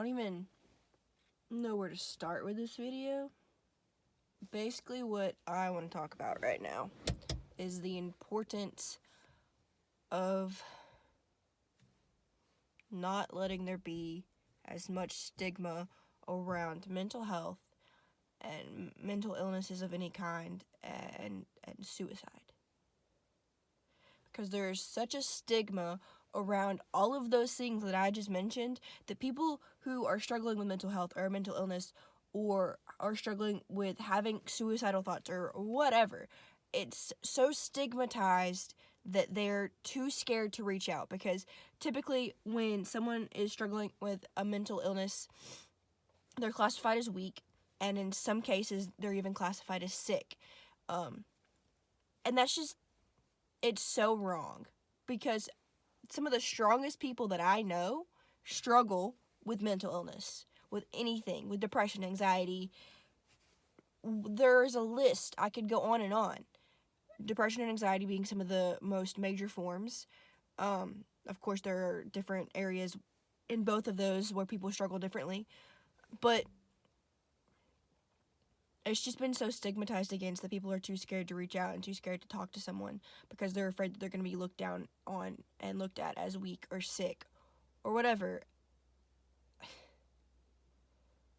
don't even know where to start with this video. Basically, what I want to talk about right now is the importance of not letting there be as much stigma around mental health and mental illnesses of any kind and suicide. Because there is such a stigma around all of those things that I just mentioned, that people who are struggling with mental health or mental illness or are struggling with having suicidal thoughts or whatever, it's so stigmatized that they're too scared to reach out. Because typically when someone is struggling with a mental illness, they're classified as weak, and in some cases they're even classified as sick. And that's just, it's so wrong, because some of the strongest people that I know struggle with mental illness, with anything, with depression, anxiety. There's a list. I could go on and on. Depression and anxiety being some of the most major forms. Of course, there are different areas in both of those where people struggle differently, but it's just been so stigmatized against that people are too scared to reach out and too scared to talk to someone because they're afraid that they're going to be looked down on and looked at as weak or sick or whatever.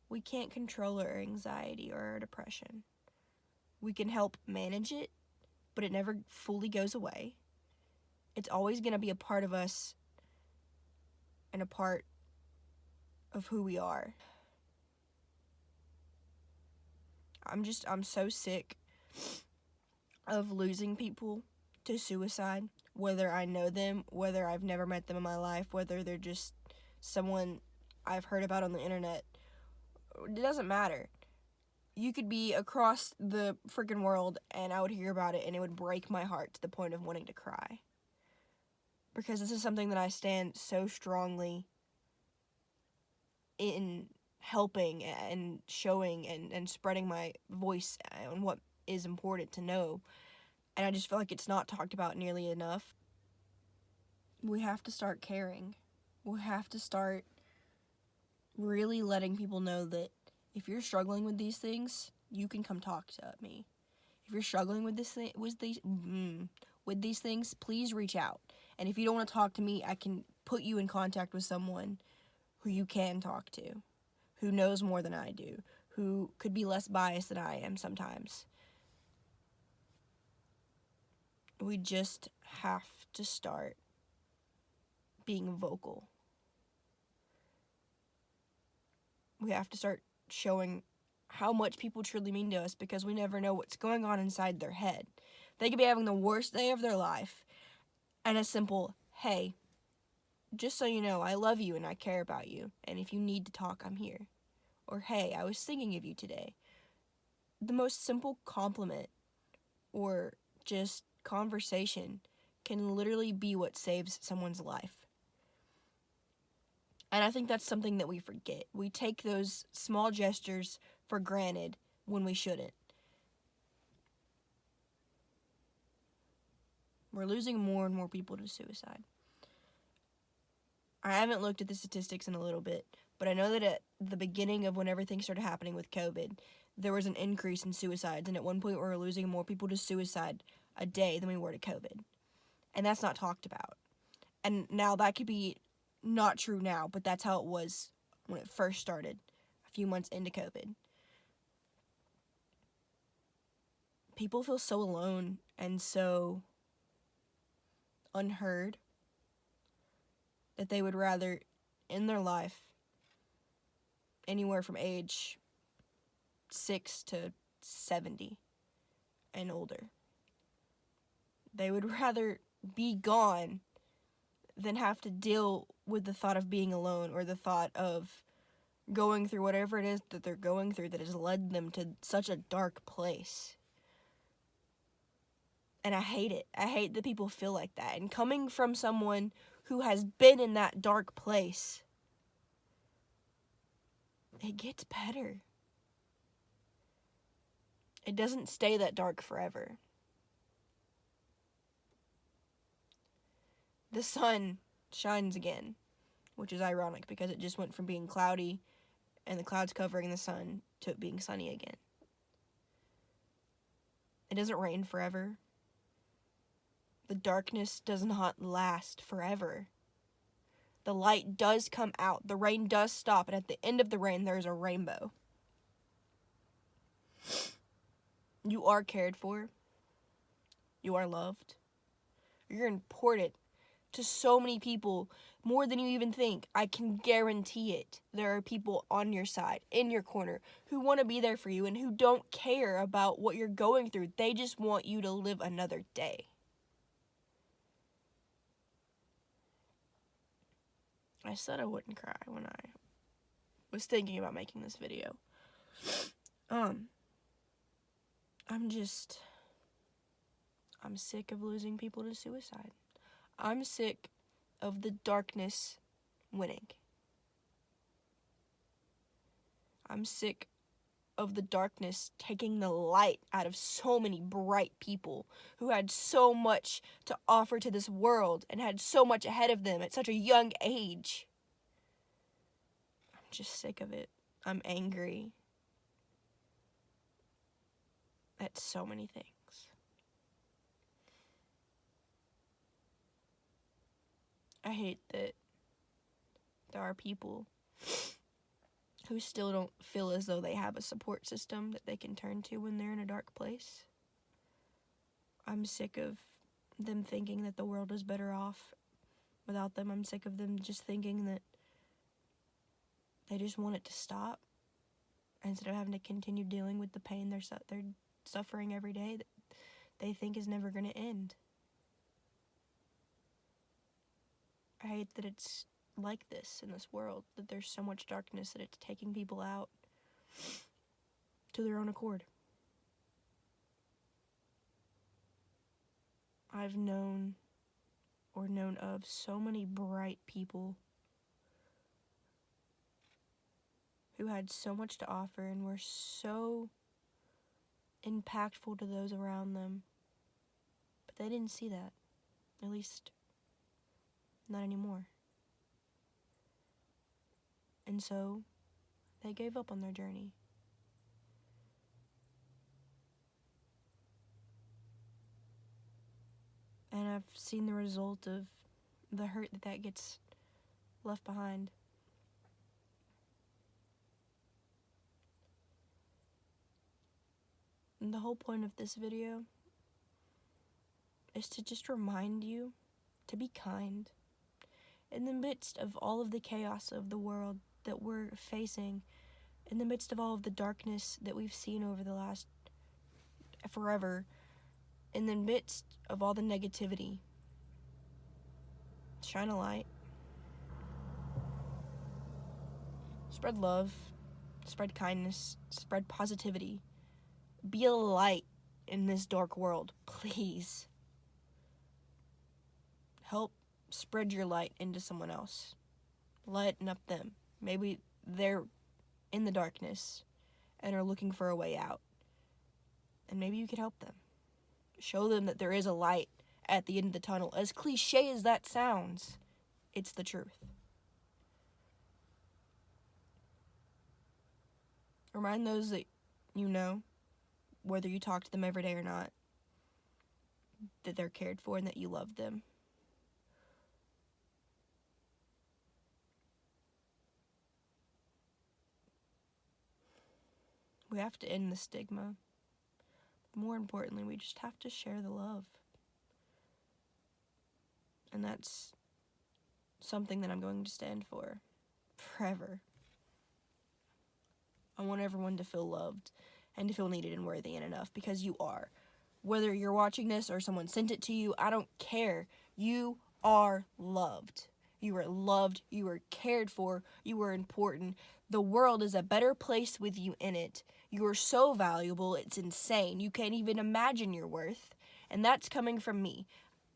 We can't control our anxiety or our depression. We can help manage it, but it never fully goes away. It's always going to be a part of us and a part of who we are. I'm so sick of losing people to suicide, whether I know them, whether I've never met them in my life, whether they're just someone I've heard about on the internet. It doesn't matter. You could be across the freaking world and I would hear about it and it would break my heart to the point of wanting to cry. Because this is something that I stand so strongly in helping and showing and spreading my voice on what is important to know. And I just feel like it's not talked about nearly enough. We have to start caring. We have to start really letting people know that if you're struggling with these things, you can come talk to me. If you're struggling with these things, please reach out. And if you don't want to talk to me, I can put you in contact with someone who you can talk to, who knows more than I do, who could be less biased than I am sometimes. We just have to start being vocal. We have to start showing how much people truly mean to us, because we never know what's going on inside their head. They could be having the worst day of their life, and a simple, hey, just so you know, I love you and I care about you, and if you need to talk, I'm here. Or, hey, I was thinking of you today. The most simple compliment or just conversation can literally be what saves someone's life. And I think that's something that we forget. We take those small gestures for granted when we shouldn't. We're losing more and more people to suicide. I haven't looked at the statistics in a little bit, but I know that at the beginning of when everything started happening with COVID, there was an increase in suicides, and at one point we were losing more people to suicide a day than we were to COVID. And that's not talked about. And now that could be not true now, but that's how it was when it first started, a few months into COVID. People feel so alone and so unheard that they would rather end their life anywhere from age 6 to 70 and older. They would rather be gone than have to deal with the thought of being alone or the thought of going through whatever it is that they're going through that has led them to such a dark place. And I hate it. I hate that people feel like that. And coming from someone who has been in that dark place, it gets better. It doesn't stay that dark forever. The sun shines again. which is ironic because it just went from being cloudy and the clouds covering the sun to it being sunny again. It doesn't rain forever. The darkness does not last forever. The light does come out. The rain does stop, and at the end of the rain, there is a rainbow. You are cared for. You are loved. You're important to so many people, more than you even think. I can guarantee it. There are people on your side, in your corner, who want to be there for you and who don't care about what you're going through. They just want you to live another day. I said I wouldn't cry when I was thinking about making this video. I'm sick of losing people to suicide. I'm sick of the darkness winning. I'm sick of the darkness taking the light out of so many bright people who had so much to offer to this world and had so much ahead of them at such a young age. I'm just sick of it. I'm angry at so many things. I hate that there are people who still don't feel as though they have a support system that they can turn to when they're in a dark place. I'm sick of them thinking that the world is better off without them. I'm sick of them just thinking that they just want it to stop instead of having to continue dealing with the pain they're suffering every day that they think is never going to end. I hate that it's like this in this world, that there's so much darkness that it's taking people out to their own accord. I've known of so many bright people who had so much to offer and were so impactful to those around them, but they didn't see that, at least not anymore. And so they gave up on their journey. And I've seen the result of the hurt that gets left behind. And the whole point of this video is to just remind you to be kind. In the midst of all of the chaos of the world that we're facing, in the midst of all of the darkness that we've seen over the last forever, in the midst of all the negativity, shine a light. Spread love, spread kindness, spread positivity. Be a light in this dark world, please. Help spread your light into someone else. Lighten up them. Maybe they're in the darkness and are looking for a way out. And maybe you could help them. Show them that there is a light at the end of the tunnel. As cliche as that sounds, it's the truth. Remind those that you know, whether you talk to them every day or not, that they're cared for and that you love them. We have to end the stigma. More importantly, we just have to share the love. And that's something that I'm going to stand for forever. I want everyone to feel loved and to feel needed and worthy and enough, because you are. Whether you're watching this or someone sent it to you, I don't care. You are loved. You are loved. You are cared for. You are important. The world is a better place with you in it. You are so valuable, it's insane. You can't even imagine your worth. And that's coming from me.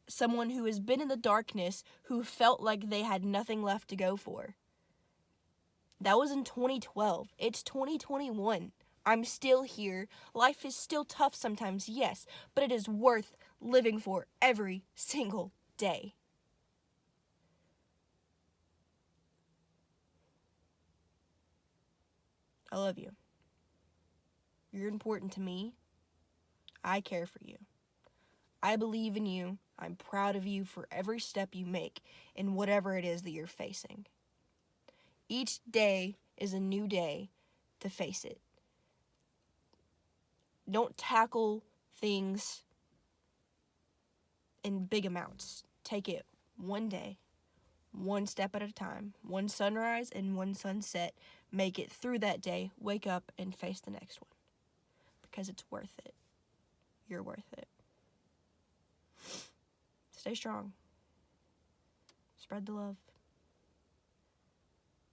Someone who has been in the darkness, who felt like they had nothing left to go for. That was in 2012. It's 2021. I'm still here. Life is still tough sometimes, yes, but it is worth living for every single day. I love you. You're important to me. I care for you. I believe in you. I'm proud of you for every step you make in whatever it is that you're facing. Each day is a new day to face it. Don't tackle things in big amounts. Take it one day, one step at a time, one sunrise and one sunset. Make it through that day. Wake up and face the next one. Because it's worth it. You're worth it. Stay strong. Spread the love.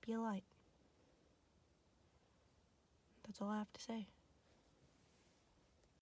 Be a light. That's all I have to say.